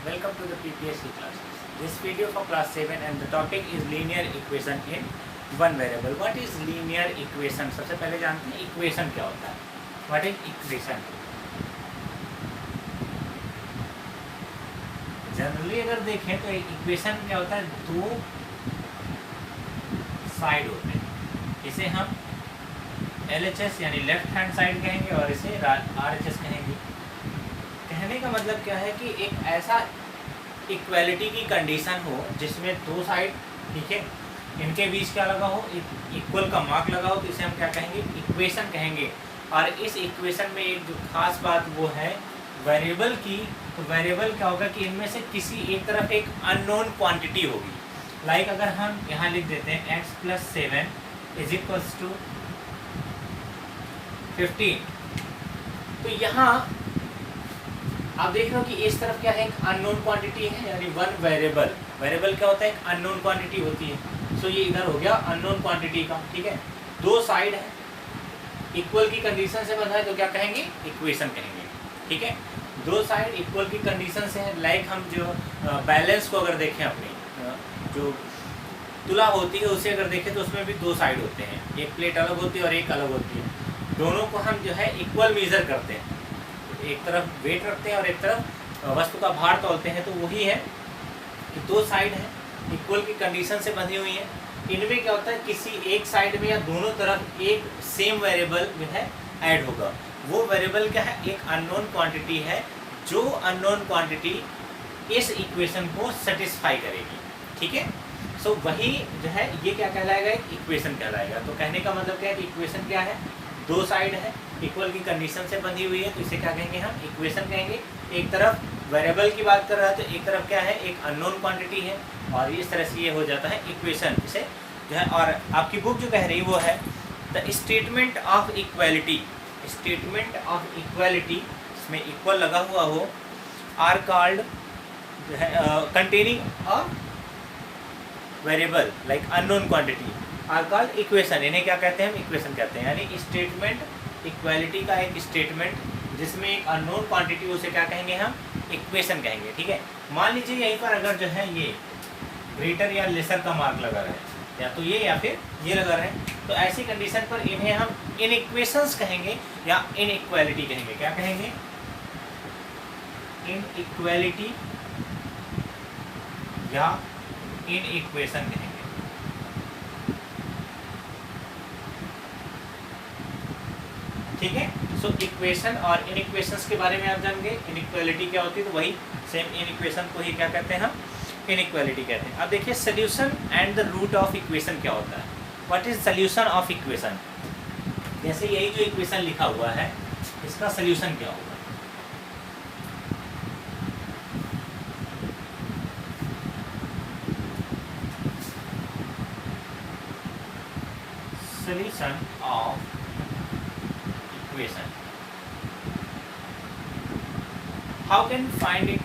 Welcome to the PPSC classes. This video for class 7 and the topic is linear equation in one variable. What is linear equation? सबसे पहले जानते हैं equation क्या होता है. What is equation? Generally अगर देखें तो इक्वेशन क्या होता है, दो साइड होते हैं. इसे हम LHS यानी लेफ्ट हैंड साइड कहेंगे और इसे RHS कहेंगे. कहने का मतलब क्या है कि एक ऐसा इक्वालिटी की कंडीशन हो जिसमें दो साइड, ठीक है, इनके बीच क्या लगा हो, इक्वल का मार्क लगा हो, तो इसे हम क्या कहेंगे, इक्वेशन कहेंगे. और इस इक्वेशन में एक जो खास बात वो है वेरिएबल की. तो वेरिएबल क्या होगा कि इनमें से किसी एक तरफ एक अननोन क्वांटिटी होगी. लाइक अगर हम यहाँ लिख देते हैं x + 7 इज इक्वल्स टू 15, तो यहाँ आप देख रहे हो कि इस तरफ क्या है, एक अननोन क्वांटिटी है, यानी वन वेरिएबल. वेरिएबल क्या होता है, एक अननोन क्वांटिटी होती है. सो ये इधर हो गया अननोन क्वांटिटी का, ठीक है. दो साइड है, इक्वल की कंडीशन से बना है, तो क्या कहेंगे, इक्वेशन कहेंगे, ठीक है. दो साइड इक्वल की कंडीशन से है. लाइक हम जो बैलेंस को अगर देखें, अपनी जो तुला होती है उसे अगर देखें तो उसमें भी दो साइड होते हैं. एक प्लेट अलग होती है और एक अलग होती है. दोनों को हम जो है इक्वल मेजर करते हैं. एक तरफ वेट रखते हैं और एक तरफ वस्तु का भार तौलते हैं. तो वही है कि दो साइड है, इक्वल की कंडीशन से बंधी हुई है. इनमें क्या होता है, किसी एक साइड में या दोनों तरफ एक सेम वेरिएबल जो है ऐड होगा. वो वेरिएबल क्या है, एक अननोन क्वांटिटी है. जो अननोन क्वांटिटी इस इक्वेशन को सेटिस्फाई करेगी, ठीक है. सो वही जो है ये क्या कहलाएगा, एक इक्वेशन कहलाएगा. तो कहने का मतलब क्या है कि इक्वेशन क्या है, दो साइड है, इक्वल की कंडीशन से बंधी हुई है, तो इसे क्या कहेंगे, हम इक्वेशन कहेंगे. एक तरफ वेरिएबल की बात कर रहा है तो एक तरफ क्या है, एक अननोन क्वांटिटी है, और इस तरह से ये हो जाता है इक्वेशन. इसे जो है, और आपकी बुक जो कह रही वो है the statement of equality. Statement of equality, इसमें इक्वल लगा हुआ हो, आर कॉल्ड जो है containing a variable like unknown quantity are called equation. इन्हें क्या कहते हैं, हम इक्वेशन कहते हैं. यानी स्टेटमेंट इक्वालिटी का एक स्टेटमेंट जिसमें एक अननोन क्वांटिटी, उसे क्या कहेंगे, हम इक्वेशन कहेंगे, ठीक है. मान लीजिए यहीं पर अगर जो है ये ग्रेटर या लेसर का मार्क लगा रहे, या तो ये या फिर ये लगा रहे, तो ऐसी कंडीशन पर इन्हें हम इनइक्वेशंस कहेंगे या इनइक्वालिटी कहेंगे. क्या कहेंगे, इनइक्वालिटी या इनइक्वेशन कहेंगे. ठीक है. सो इक्वेशन और इनइक्वेशंस के बारे में आप जान गए. इनइक्वालिटी क्या होती है, तो वही सेम इनइक्वेशन को ही क्या कहते हैं, हम इनइक्वालिटी कहते हैं. अब देखिए solution and the root of equation क्या होता है. What is solution of equation. जैसे यही जो इक्वेशन लिखा हुआ है, इसका सोल्यूशन क्या होगा. Solution of equation, how can find it.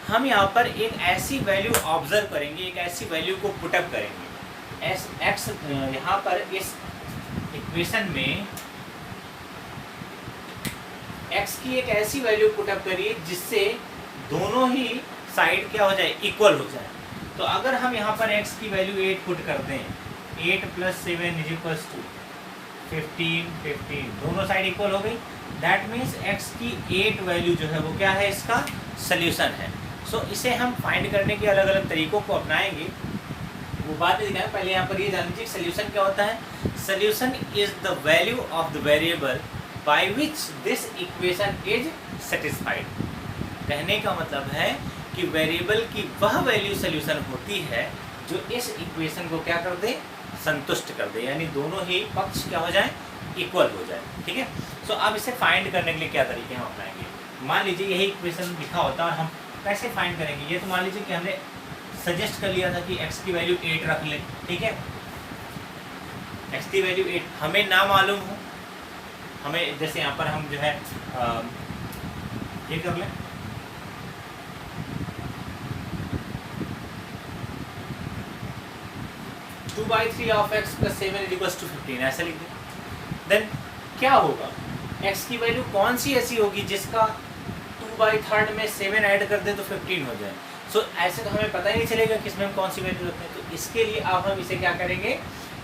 हम यहाँ पर एक ऐसी वैल्यू ऑब्जर्व करेंगे, एक ऐसी वैल्यू को पुटअप करेंगे. एस एक्स यहाँ पर इस इक्वेशन में एक्स की एक ऐसी वैल्यू पुटअप करिए जिससे दोनों ही साइड क्या हो जाए, इक्वल हो जाए. तो अगर हम यहाँ पर एक्स की वैल्यू 8 पुट कर दें, 8 + 7 इज इक्वल्स टू 15, दोनों साइड इक्वल हो गई. दैट मीन्स x की 8 वैल्यू जो है वो क्या है, इसका सोल्यूशन है. सो इसे हम फाइंड करने के अलग अलग तरीकों को अपनाएंगे, वो बात नहीं दिखाएं. पहले यहाँ पर ये जान लीजिए सोल्यूशन क्या होता है. Solution is the value of the variable by which this equation is satisfied. कहने का मतलब है कि वेरिएबल की वह वैल्यू सोल्यूशन होती है जो इस इक्वेशन को क्या कर दे, संतुष्ट कर दे, यानी दोनों ही पक्ष क्या हो जाए, इक्वल हो जाए, ठीक है. सो अब इसे फाइंड करने के लिए क्या तरीके हम अपनाएंगे. मान लीजिए यही इक्वेशन लिखा होता है और हम कैसे फाइंड करेंगे. ये तो मान लीजिए कि हमने सजेस्ट कर लिया था कि x की वैल्यू 8 रख ले, ठीक है. x की वैल्यू 8 हमें ना मालूम हो, हमें जैसे यहाँ पर हम जो है ये कर लें, 2/3 of x + 7 is equals to 15, ऐसा लिख दें. देन क्या होगा, x की वैल्यू कौन सी ऐसी होगी जिसका 2/3 में 7 ऐड कर दें तो 15 हो जाए। सो ऐसे तो हमें पता ही नहीं चलेगा कि इसमें हम कौन सी वैल्यू रखते हैं। तो इसके लिए अब हम इसे क्या करेंगे,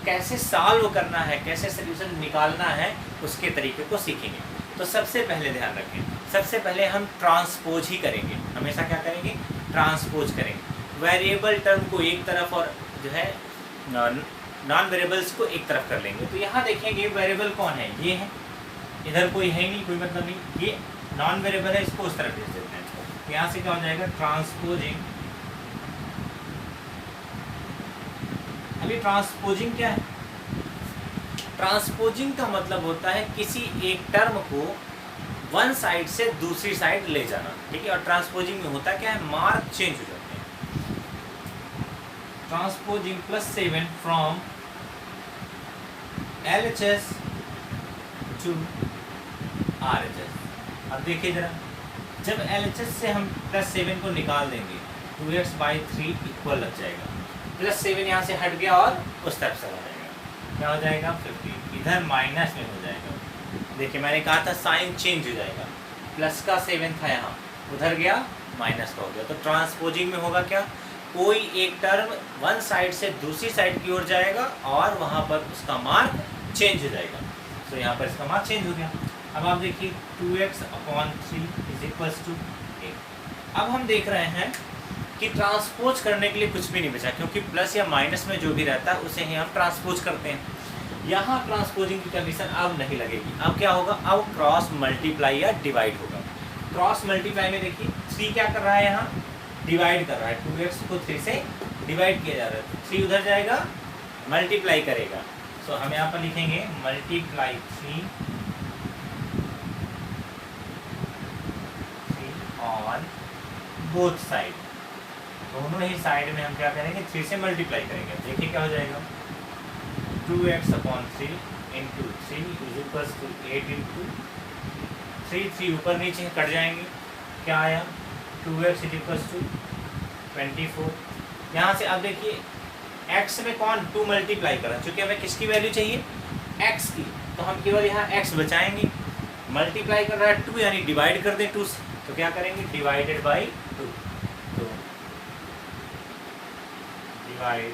कैसे सॉल्व करना है, कैसे सोल्यूशन निकालना है, उसके तरीके को सीखेंगे। तो सबसे पहले ध्यान रखें, सबसे पहले हम ट्रांसपोज ही करेंगे, हमेशा क्या करेंगे, ट्रांसपोज करेंगे। वेरिएबल टर्म को एक तरफ और जो है नॉन वेरिएबल्स को एक तरफ कर लेंगे। तो यहाँ देखेंगे वेरिएबल कौन है, ये है, इधर कोई है नहीं, कोई मतलब नहीं, ये नॉन वेरिएबल है, इसको उस तरफ भेज देते हैं। तो यहाँ से क्या हो जाएगा, ट्रांसपोजिंग। अभी ट्रांसपोजिंग क्या है, ट्रांसपोजिंग का मतलब होता है किसी एक टर्म को वन साइड से दूसरी साइड ले जाना, ठीक है। और ट्रांसपोजिंग में होता क्या है, मार्क चेंज हो जाते हैं। Transposing +7 from LHS to RHS। अब देखिए जरा, जब LHS से हम +7 को निकाल देंगे 2x/3 इक्वल लग जाएगा, +7 यहाँ से हट गया और उस तरफ से हो जाएगा, क्या हो जाएगा 15, इधर माइनस में हो जाएगा। देखिए मैंने कहा था साइन चेंज हो जाएगा, प्लस का 7 था यहाँ, उधर गया माइनस का हो गया। तो ट्रांसपोजिंग में होगा क्या, कोई एक टर्म वन साइड से दूसरी साइड की ओर जाएगा और वहाँ पर उसका मार्क चेंज हो जाएगा। तो यहाँ पर इसका मार्क चेंज हो गया। अब आप देखिए 2x/3 = 8। अब हम देख रहे हैं कि ट्रांसपोज करने के लिए कुछ भी नहीं बचा, क्योंकि प्लस या माइनस में जो भी रहता है उसे ही हम ट्रांसपोज करते हैं। यहाँ ट्रांसपोजिंग की कंडीशन अब नहीं लगेगी। अब क्या होगा, अब क्रॉस मल्टीप्लाई या डिवाइड होगा। क्रॉस मल्टीप्लाई में देखिए 3 क्या कर रहा है, यहाँ डिवाइड कर रहा है, 2x को 3 से डिवाइड किया जा रहा है। 3 उधर जाएगा, मल्टीप्लाई करेगा। सो हम यहाँ पर लिखेंगे मल्टीप्लाई 3 ऑन बोथ साइड, दोनों ही साइड में हम क्या करेंगे, 3 से मल्टीप्लाई करेंगे। देखिए क्या हो जाएगा, 2x/3 × 3 = 8 × 3, 3 ऊपर नीचे कट जाएंगे, क्या आया 2x = 24। यहाँ से अब देखिए x में कौन 2 मल्टीप्लाई करा, चूँकि हमें किसकी वैल्यू चाहिए, x की, तो हम केवल यहाँ x बचाएंगे। मल्टीप्लाई कर रहा है 2 यानी डिवाइड कर दें 2 से, तो क्या करेंगे, डिवाइडेड बाई 2। तो डिवाइड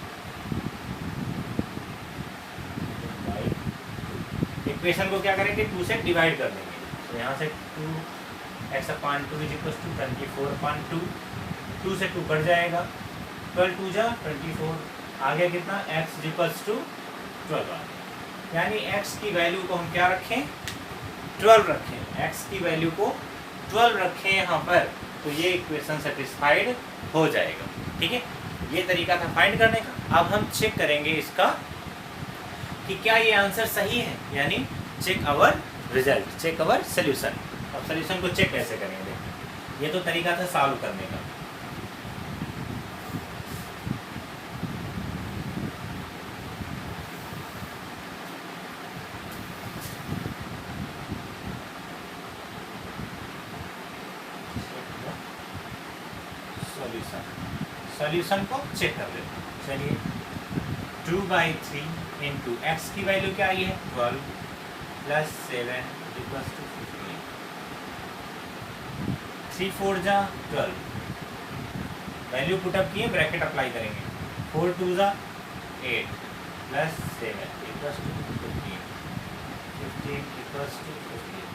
इक्वेशन को क्या करेंगे, 2 से डिवाइड कर देंगे। तो यहाँ से 2x/2 = 24/2, 2 से 2 कट जाएगा, 12 2 जा 24, आगे कितना x = 12। यानी x की वैल्यू को हम क्या रखें, 12 रखें, x की वैल्यू को 12 रखें यहाँ पर, तो ये इक्वेशन सेटिस्फाइड हो जाएगा, ठीक है। ये तरीका था फाइंड करने का। अब हम चेक करेंगे इसका कि क्या ये आंसर सही है, यानी check our result, check our solution. अब सोल्यूशन को चेक कैसे करेंगे, ये तो तरीका था सॉल्व करने का। सॉल्यूशन को चेक कर लेते हैं। चलिए 2/3 × x की वैल्यू क्या आई है, 12 + 7 = 15, 3 4 जा 12, वैल्यू पुटअप किए, ब्रैकेट अप्लाई करेंगे, 4 2 जा 8 + 7 = 15, 15 = 15।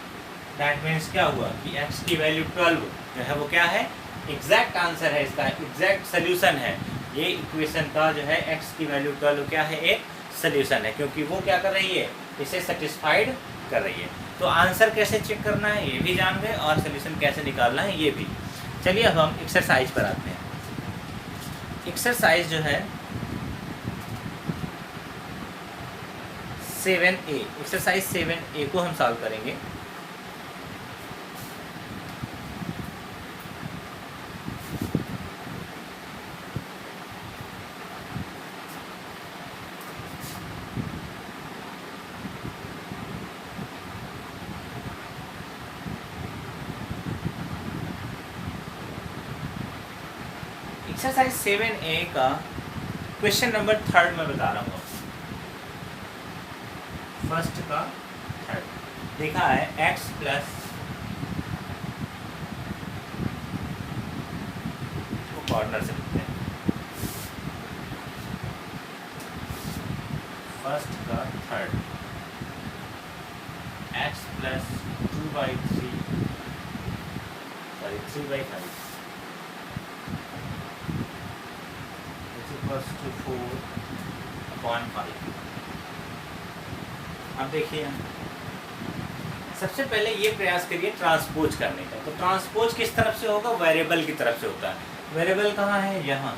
दैट मीन्स क्या हुआ कि x की वैल्यू 12 जो है वो क्या है, एग्जैक्ट आंसर है इसका, एग्जैक्ट सोल्यूशन है। ये इक्वेशन का जो है x की वैल्यू 12 क्या है, एक सोल्यूशन है, क्योंकि वो क्या कर रही है, इसे सेटिस्फाइड कर रही है। तो आंसर कैसे चेक करना है ये भी जान गए, और सोल्यूशन कैसे निकालना है ये भी। चलिए अब हम एक्सरसाइज पर आते हैं। एक्सरसाइज जो है 7A, एक्सरसाइज 7A को हम सॉल्व करेंगे। एक्सरसाइज 7A का क्वेश्चन नंबर 3 में बता रहा हूँ। फर्स्ट का 3 देखा है, x + कॉर्नर से लिखते हैं। फर्स्ट का third, x plus 2/3 sorry 3/5 equals to 4/5। अब देखिए सबसे पहले ये प्रयास करिए ट्रांसपोज करने का। तो ट्रांसपोज किस तरफ से होगा? वेरिएबल की तरफ से होता है। वेरिएबल कहाँ है? यहाँ,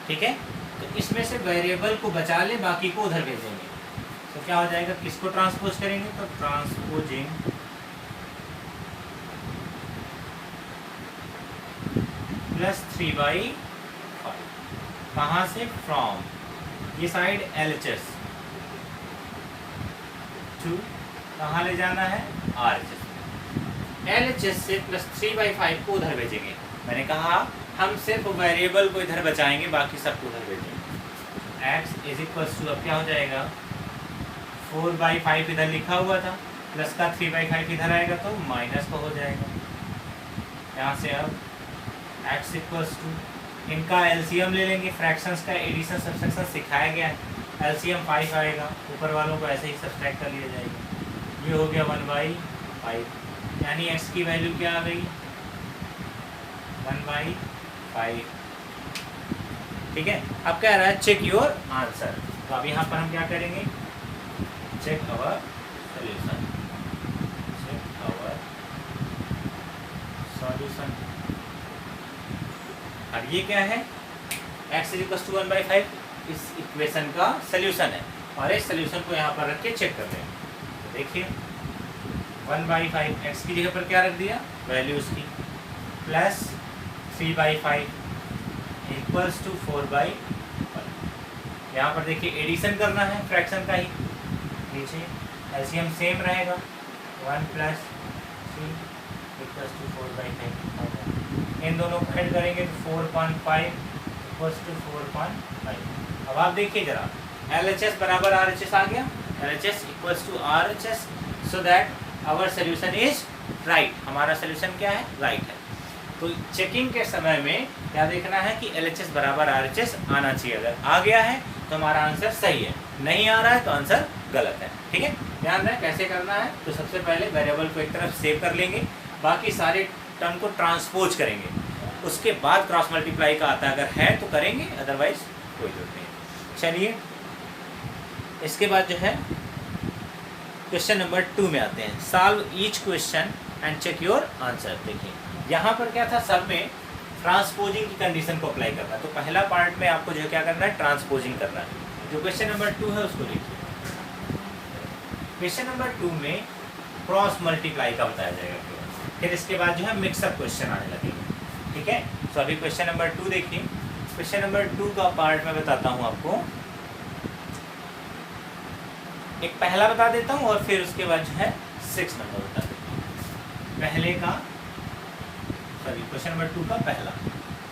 ठीक है। तो इसमें से वेरिएबल को बचा ले, बाकी को उधर भेजेंगे। तो क्या हो जाएगा? किसको ट्रांसपोज करेंगे? तो ट्रांसपोजिंग प्लस 3/5 कहाँ से? फ्रॉम ये साइड LHS टू कहाँ ले जाना है? RHS। LHS से प्लस 3/5 को उधर भेजेंगे। मैंने कहा हम सिर्फ वेरिएबल को इधर बचाएंगे, बाकी सबको उधर भेजेंगे। x इज इक्वल्स टू, अब क्या हो जाएगा? 4/5 इधर लिखा हुआ था, प्लस का 3/5 इधर आएगा तो माइनस का हो जाएगा। यहाँ से अब x इक्वल्स टू, इनका एलसीएम ले लेंगे। फ्रैक्शंस का एडिशन सब्सट्रैक्शन सिखाया गया है। एलसीएम 5 आएगा, ऊपर वालों को ऐसे ही सब्सट्रैक्ट कर लिया जाएगा। ये हो गया 1/5, यानी x की वैल्यू क्या आ गई? 1/5, ठीक है। अब कह रहा है चेक योर आंसर। तो अब यहाँ पर हम क्या करेंगे? Check our solution, check our solution. और ये क्या है? x = 1/5 इस इक्वेशन का सॉल्यूशन है, और इस सॉल्यूशन को यहाँ पर रख के चेक करते हैं। तो देखिए 1/5 x की जगह पर क्या रख दिया? वैल्यू उसकी, प्लस 3/5 इक्वल्स टू 4/5। यहाँ पर देखिए एडिशन करना है फ्रैक्शन का ही, नीचे एलसीएम सेम रहेगा, 1 + 3 इक्वल्स टू 4/5। इन दोनों को ऐड करेंगे तो 4/5 इक्वल्स टू 4/5। अब आप देखिए जरा, LHS बराबर RHS आ गया। LHS equals to RHS, so that our solution is right. हमारा सोल्यूशन क्या है? राइट है। तो चेकिंग के समय में क्या देखना है कि LHS बराबर RHS आना चाहिए। अगर आ गया है तो हमारा आंसर सही है, नहीं आ रहा है तो आंसर गलत है, ठीक है। ध्यान रखें कैसे करना है। तो सबसे पहले वेरिएबल को एक तरफ सेव कर लेंगे, बाकी सारे टर्म को ट्रांसपोज करेंगे, उसके बाद क्रॉस मल्टीप्लाई का आता है। अगर है तो करेंगे, अदरवाइज कोई जरूरत नहीं। चलिए इसके बाद जो है क्वेश्चन नंबर 2 में आते हैं। Solve each question and check your answer. देखिए यहाँ पर क्या था? सब में ट्रांसपोजिंग की कंडीशन को अप्लाई करना है। तो पहला पार्ट में आपको जो है क्या करना है? ट्रांसपोजिंग करना है। जो क्वेश्चन नंबर 2 है उसको देखिए। क्वेश्चन नंबर 2 में क्रॉस मल्टीप्लाई का बताया जाएगा, फिर इसके बाद जो है मिक्सअप क्वेश्चन आने लगेंगे, ठीक है। तो अभी क्वेश्चन नंबर 2 देखिए। क्वेश्चन नंबर 2 का पार्ट मैं बताता हूँ आपको। एक पहला बता देता हूँ और फिर उसके बाद जो है 6 नंबर बता देता हूँ। पहले का सॉरी क्वेश्चन नंबर 2 का पहला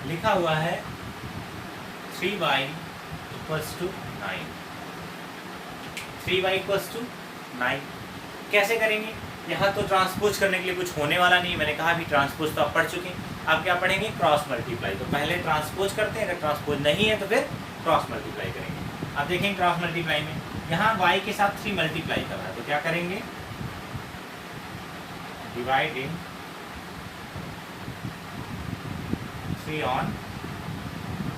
लिखा हुआ है 3y = 9। 3y = 9 कैसे करेंगे? यहाँ तो ट्रांसपोज करने के लिए कुछ होने वाला नहीं। मैंने कहा अभी ट्रांसपोज तो आप पढ़ चुके हैं। आप क्या पढ़ेंगे? Cross multiply. तो पहले ट्रांसपोज करते हैं, अगर ट्रांसपोज नहीं है तो फिर क्रॉस मल्टीप्लाई करेंगे। आप देखेंगे क्रॉस मल्टीप्लाई में यहाँ y के साथ 3 मल्टीप्लाई कर रहा है, तो क्या करेंगे? डिवाइडिंग 3 ऑन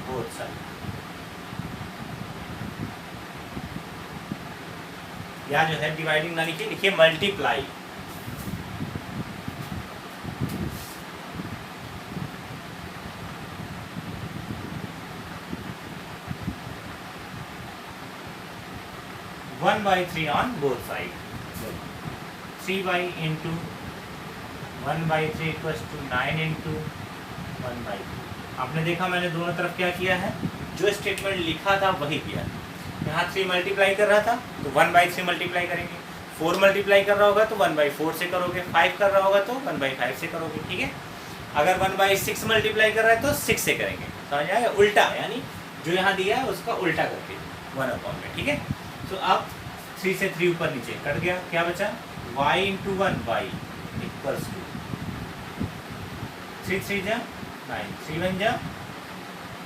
बोथ साइड, या जो है डिवाइडिंग ना लिखिए, लिखिए multiply. One by 3 on both side. 3y into 1/3 = 9 into 1/3। आपने देखा मैंने दोनों तरफ क्या किया है? जो स्टेटमेंट लिखा था वही किया। यहाँ 3 मल्टीप्लाई कर रहा था तो 1/3 मल्टीप्लाई करेंगे, 4 मल्टीप्लाई कर रहा होगा तो 1/4 से करोगे, 5 कर रहा होगा तो 1/5 से करोगे, ठीक है। अगर 1/6 मल्टीप्लाई कर रहा है तो 6 से करेंगे, समझ आएगा? उल्टा, यानी जो यहाँ दिया है उसका उल्टा करके 1/, ठीक है। तो अब 3 से 3 ऊपर नीचे कट गया, क्या बचा? y into 1 y equals to 3 3 जा 9, 3 1 जा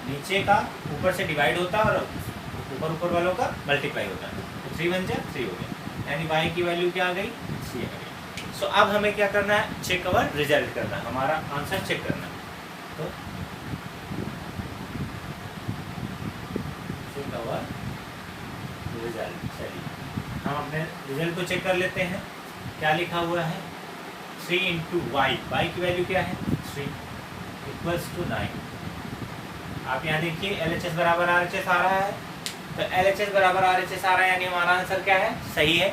नीचे का ऊपर से डिवाइड होता है और ऊपर वालों का मल्टीप्लाई होता है, तो 3 1 जा 3 हो गया, यानी y की वैल्यू क्या आ गई 3 आ गई। सो अब हमें क्या करना है, चेक अवर रिजल्ट करना है, हमारा आंसर चेक करना है। तो चेक अवर रिजल्ट, चलिए हम अपने रिजल्ट को चेक कर लेते हैं। क्या लिखा हुआ है 3 इंटू वाई, वाई की वैल्यू क्या है 3 इक्वल्स टू 9। आप यहाँ देखिए LHS बराबर RHS आ रहा है, तो LHS बराबर RHS आ रहा है यानी हमारा आंसर क्या है, सही है।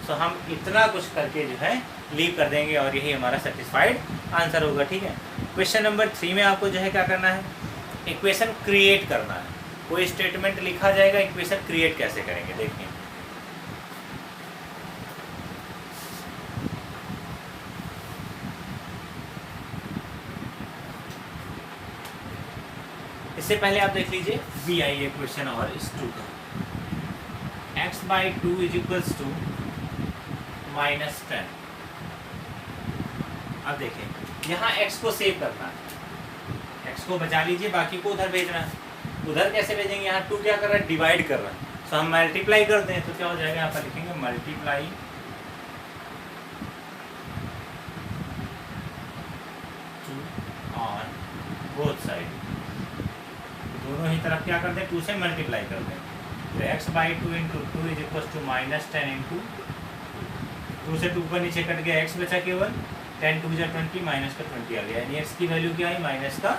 सो हम इतना कुछ करके जो है लीव कर देंगे और यही हमारा सेटिस्फाइड आंसर होगा, ठीक है। क्वेश्चन नंबर 3 में आपको जो है क्या करना है, इक्वेशन क्रिएट करना है। कोई स्टेटमेंट लिखा जाएगा, इक्वेशन क्रिएट कैसे करेंगे देखिए। इससे पहले आप देख लीजिए बी आई ए क्वेश्चन और इस 2 का, x/2 इज इक्वल्स टू -10। अब देखिए यहाँ x को सेव करना है, x को बचा लीजिए, बाकी को उधर भेजना है। उधर कैसे भेजेंगे, यहाँ 2 क्या कर रहा है, डिवाइड कर रहा है, तो हम मल्टीप्लाई करते हैं, तो क्या हो जाएगा, यहाँ पर लिखेंगे मल्टीप्लाई 2 ऑन बोथ साइड, दोनों ही तरफ क्या करते हैं 2 से मल्टीप्लाई करते हैं। तो x/2 into 2 is equal to -10 into 2 से 2 पर नीचे कट गया, x बचा केवल 10 2 जा 20, माइनस का 20 आ गया, यानी x की वैल्यू क्या आई माइनस का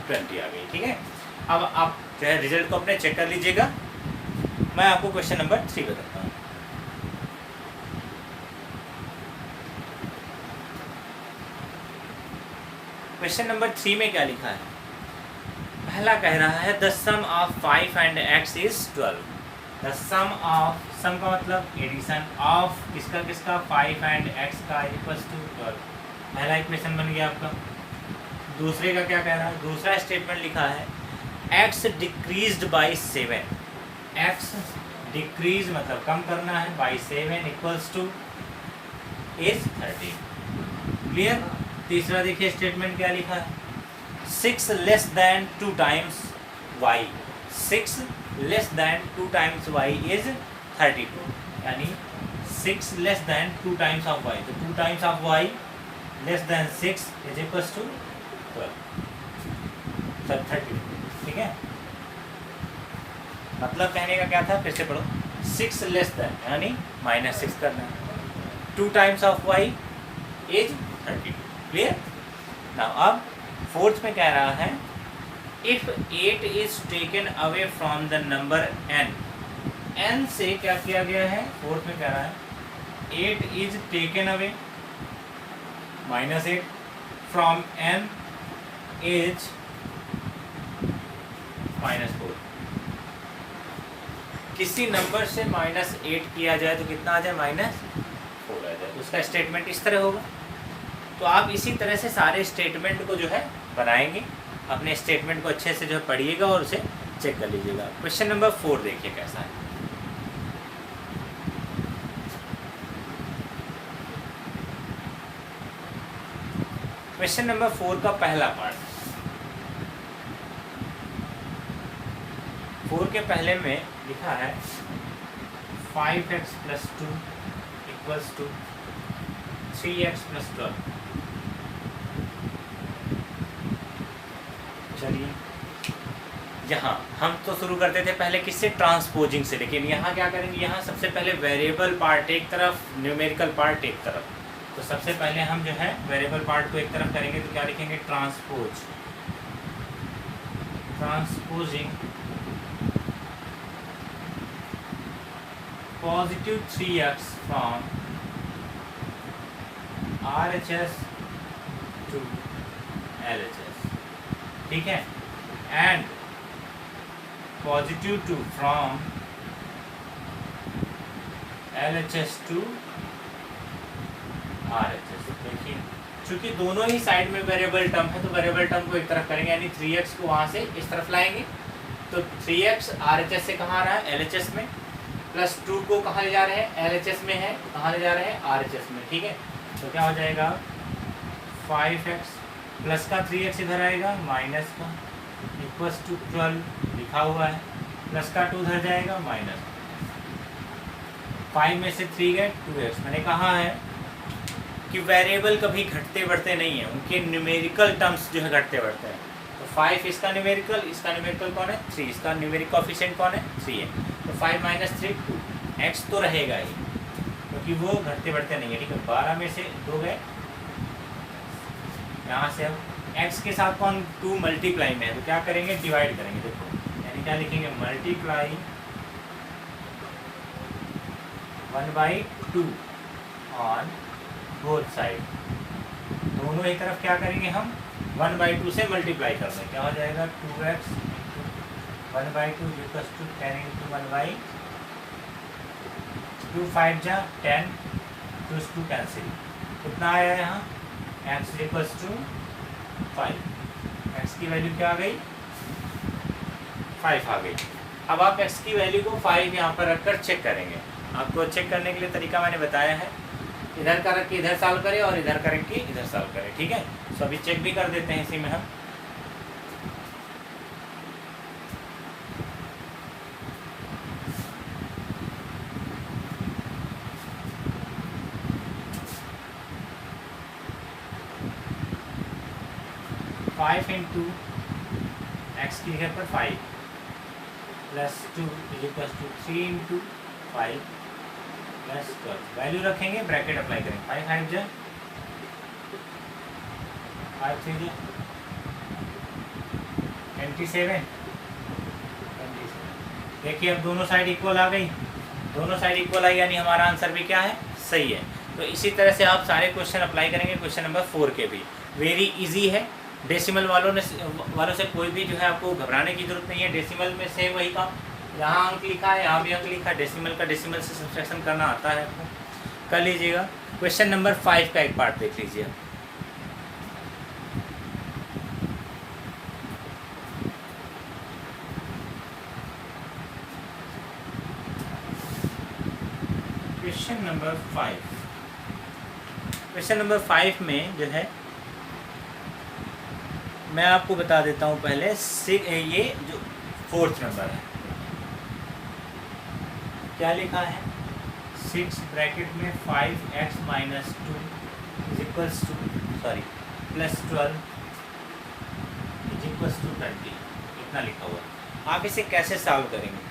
20 आ गई, ठीक है। अब आप जो है रिजल्ट को अपने चेक कर लीजिएगा। मैं आपको क्वेश्चन नंबर 3 बताता हूँ। क्वेश्चन नंबर 3 में क्या लिखा है, पहला कह रहा है the sum of 5 and x is 12। The sum of, sum का मतलब एडिशन, ऑफ किसका किसका 5 एंड x का इक्वल्स टू 12। पहला इक्वेशन बन गया आपका। दूसरे का क्या कह रहा है, दूसरा स्टेटमेंट लिखा है x decreased by 7, x decrease मतलब कम करना है, by 7 equals to is 30। Clear. तीसरा देखिए स्टेटमेंट क्या लिखा है, 6 less than 2 times y, 6 less than 2 times y is 32, यानी 6 less than 2 times of y, तो 2 times of y less than 6 is equals to 12, सब 32, ठीक है। मतलब कहने का क्या था, फिर से पढ़ो, 6 लेस दैन यानी -6 करना है, 2 times of y is 32, clear. Now अब फोर्थ में कह रहा है if 8 is taken away from the number n, n से क्या किया गया है, फोर्थ में कह रहा है 8 is taken away -8 from n is -4। किसी नंबर से -8 किया जाए तो कितना आ जाए, -4 आ जाए, उसका स्टेटमेंट इस तरह होगा। तो आप इसी तरह से सारे स्टेटमेंट को जो है बनाएंगे, अपने स्टेटमेंट को अच्छे से जो है पढ़िएगा और उसे चेक कर लीजिएगा। क्वेश्चन नंबर 4 देखिए कैसा है। क्वेश्चन नंबर 4 का पहला पार्ट, 4 के पहले में लिखा है 5x + 2 इक्वल्स टू 3x + 12। चलिए यहाँ हम तो शुरू करते थे पहले किससे, ट्रांसपोजिंग से, लेकिन यहाँ क्या करेंगे, यहाँ सबसे पहले वेरिएबल पार्ट एक तरफ, न्यूमेरिकल पार्ट एक तरफ। तो सबसे पहले हम जो है वेरिएबल पार्ट को एक तरफ करेंगे, तो क्या लिखेंगे, transposing positive 3x from RHS to LHS, ठीक है, and positive 2 from LHS to RHS। देखिए चूंकि दोनों ही साइड में वेरिएबल टर्म है, तो वेरिएबल टर्म को एक तरफ करेंगे, यानी 3x को वहाँ से इस तरफ लाएंगे, तो 3x RHS से कहाँ आ रहा है, LHS में, +2 को कहाँ ले जा रहे हैं, LHS में है, कहाँ ले जा रहे हैं, RHS में, ठीक है। तो क्या हो जाएगा 5x प्लस का 3x इधर आएगा, माइनस का इक्वल्स टू 12 लिखा हुआ है, प्लस का 2 उधर जाएगा, माइनस 5 में से 3 गए 2x। मैंने कहा है कि वेरिएबल कभी घटते बढ़ते नहीं है, उनके न्यूमेरिकल टर्म्स जो है घटते बढ़ते हैं। तो 5 इसका न्यूमेरिकल कौन है 3, इसका न्यूमेरिक कोफिशिएंट कौन है 3 है, तो 5 माइनस 3 2, x तो रहेगा ही क्योंकि वो घटते बढ़ते नहीं है, ठीक है। 12 में से 2 गए, यहाँ से अब x के साथ कौन 2 मल्टीप्लाई में है, तो क्या करेंगे डिवाइड करेंगे, देखो यानी क्या लिखेंगे मल्टीप्लाई 1/2 ऑन बोथ साइड, दोनों ही तरफ क्या करेंगे हम 1/2 से मल्टीप्लाई कर दें, क्या हो जाएगा 2x 1/2 इक्वल्स टू 10 इंटू 1/2, 5 जा 10, 2 कैंसिल, कितना आया यहाँ x इक्वल्स टू 5, x की वैल्यू क्या आ गई 5 आ गई। अब आप x की वैल्यू को 5 यहाँ पर रखकर चेक करेंगे। आपको चेक करने के लिए तरीका मैंने बताया है, इधर का रख के इधर सॉल्व करें और इधर का रख के इधर सॉल्व करें, ठीक है। सो अभी चेक भी कर देते हैं इसी में हम। फाइव इंटू एक्स की जगह पर 5 plus 2 equals to 3 into 5 plus 12, value रखेंगे ब्रैकेट अप्लाई करेंगे, 5 5 जा 5 3 जा 27। देखिए अब दोनों साइड इक्वल आ गई, दोनों साइड इक्वल आई यानी हमारा आंसर भी क्या है सही है। तो इसी तरह से आप सारे क्वेश्चन अप्लाई करेंगे क्वेश्चन नंबर 4 के भी, वेरी इजी है। डेसिमल वालों से कोई भी जो है आपको घबराने की जरूरत नहीं है, डेसिमल में से वही काम, यहाँ अंक लिखा है यहाँ भी अंक लिखा है, डेसिमल का डेसिमल से सब्ट्रैक्शन करना आता है आपको, कर लीजिएगा। क्वेश्चन नंबर 5 का एक पार्ट देख लीजिए। क्वेश्चन नंबर 5 में जो है मैं आपको बता देता हूँ पहले, ये जो 4th नंबर है क्या लिखा है 6 ब्रैकेट में 5x minus 2 is equals to plus 12 is equals to 30, इतना लिखा हुआ है। आप इसे कैसे सॉल्व करेंगे,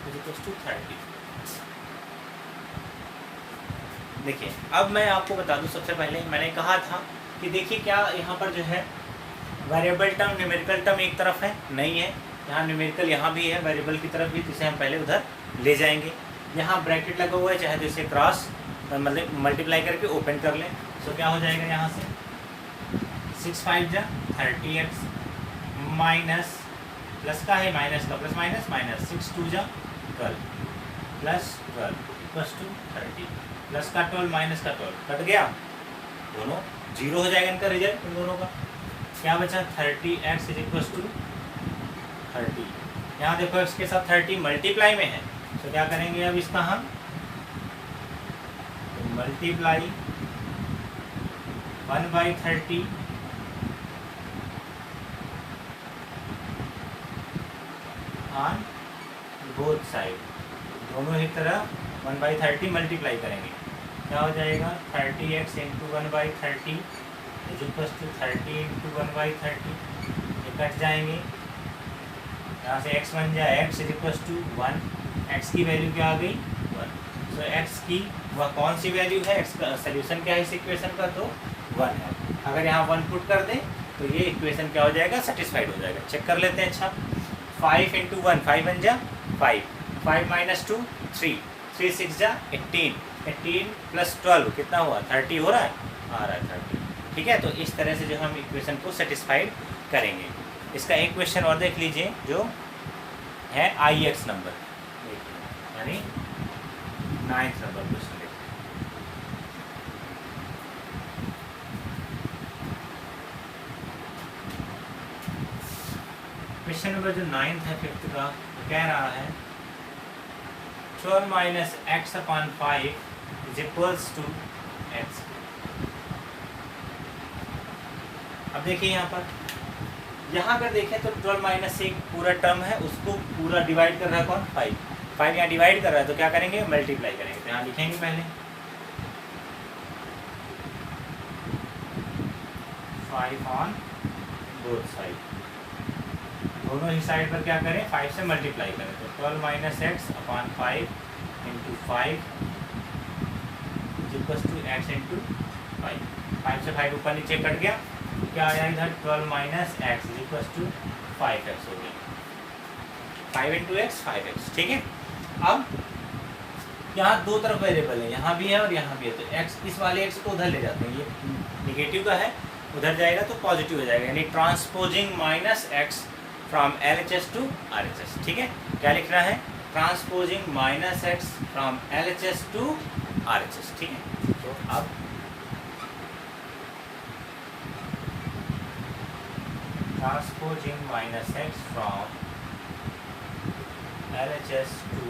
इज इक्वल्स टू 30। देखिए अब मैं आपको बता दूं, सबसे पहले मैंने कहा था कि देखिए क्या यहाँ पर जो है वेरिएबल टर्म न्यूमेरिकल टर्म एक तरफ है नहीं है, यहाँ न्यूमेरिकल यहाँ भी है वेरिएबल की तरफ भी, जिसे हम पहले उधर ले जाएंगे। यहाँ ब्रैकेट लगा हुआ है, चाहे तो इसे क्रॉस मतलब मल्टीप्लाई करके ओपन कर लें, तो क्या हो जाएगा यहाँ से 6 5 जा 30x माइनस प्लस का है माइनस का प्लस माइनस माइनस 6 2 जा 12 प्लस 12 प्लस टू 30 प्लस का 12 माइनस का 12 कट गया, दोनों जीरो हो जाएगा इनका रिजल्ट, इन दोनों का क्या बचा 30x इज इक्वल टू 30। यहाँ देखो x के साथ 30 मल्टीप्लाई में है, तो क्या करेंगे अब इसका हम मल्टीप्लाई 1/30 ऑन बोथ साइड, दोनों ही तरफ 1/30 मल्टीप्लाई करेंगे, क्या हो जाएगा 30x into 1/30 is equal to 30 into 1/30, ये कट जाएंगे, यहाँ से x बन जाए x is equal to 1, x की वैल्यू क्या आ गई 1। सो x की वह कौन सी वैल्यू है, x का सोल्यूशन क्या है इस इक्वेशन का, तो 1 है। अगर यहाँ 1 पुट कर दें तो ये इक्वेशन क्या हो जाएगा सेटिस्फाइड हो जाएगा। चेक कर लेते हैं। अच्छा 5 इंटू 1 5 बन जा 5, 5 माइनस 2 3, 3 6 जा 18, 18 प्लस 12 कितना हुआ 30 हो रहा है, आ रहा है 30, ठीक है। तो इस तरह से जो हम इक्वेशन को सेटिस्फाइड करेंगे। इसका एक क्वेश्चन और देख लीजिए जो है IX नंबर, यानी 9th number question. Question number जो 9th है 5th का, तो कह रहा है 12 minus X upon 5 is equals to x। अब देखिए यहाँ अगर देखें तो 12 माइनस एक पूरा टर्म है, उसको पूरा डिवाइड कर रहा है कौन, 5 यहाँ डिवाइड कर रहा है, तो क्या करेंगे, मल्टीप्लाई करेंगे। तो यहाँ लिखेंगे पहले 5 ऑन बोथ साइड, दोनों ही साइड पर क्या करें, 5 से मल्टीप्लाई करें। तो 12 minus X upon 5 into 5 equals to X into 5 से 5 ऊपर नीचे कट गया, क्या आया इधर, 12 minus x equals to 5x हो गया, 5 इंटू एक्स 5x, ठीक है। अब यहाँ दो तरफ वेरिएबल है, यहाँ भी है और यहाँ भी है, तो x, इस वाले x को उधर ले जाते हैं, ये निगेटिव का है, उधर जाएगा तो पॉजिटिव हो जाएगा, यानी transposing minus X from LHS to RHS, ठीक है। क्या लिखना है, transposing minus X from LHS to RHS, ठीक है। तो अब transposing minus X from LHS to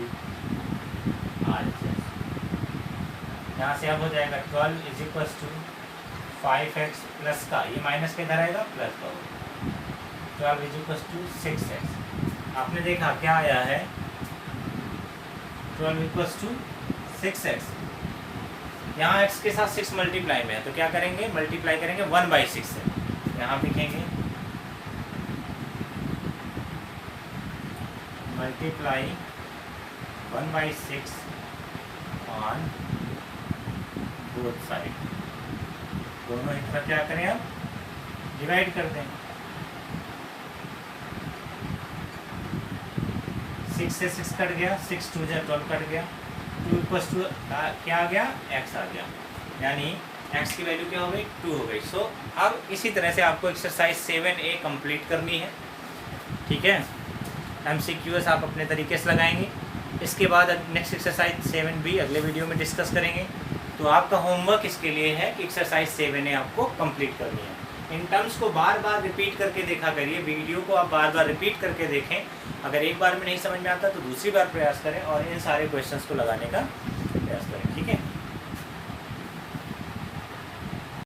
RHS, यहाँ से अब हो जाएगा 12 is equals to 5x plus का, ये माइनस का इधर आएगा, प्लस का होगा, 12 इज इक्वल्स टू 6x। आपने देखा क्या आया है, 12 इक्वल्स टू 6x, यहाँ x के साथ 6 मल्टीप्लाई में है, तो क्या करेंगे, मल्टीप्लाई करेंगे 1/6 से, यहाँ लिखेंगे मल्टीप्लाई 1/6 ऑन बोथ साइड, दोनों ही तरफ क्या करें, अब डिवाइड कर दें, 6 से 6 कट गया, 6 2 जा 12 कट गया, 2 इक्वल्स टू क्या आ गया, x आ गया, यानी x की वैल्यू क्या हो गई, 2 हो गई। सो अब इसी तरह से आपको एक्सरसाइज 7A कंप्लीट करनी है, ठीक है। MCQs आप अपने तरीके से लगाएंगे, इसके बाद नेक्स्ट एक्सरसाइज 7B अगले वीडियो में डिस्कस करेंगे। तो आपका होमवर्क इसके लिए है कि एक्सरसाइज 7A आपको कंप्लीट करनी है। इन टर्म्स को बार बार रिपीट करके देखा करिए, वीडियो को आप बार बार रिपीट करके देखें, अगर एक बार में नहीं समझ में आता तो दूसरी बार प्रयास करें और इन सारे क्वेश्चंस को लगाने का प्रयास करें, ठीक है।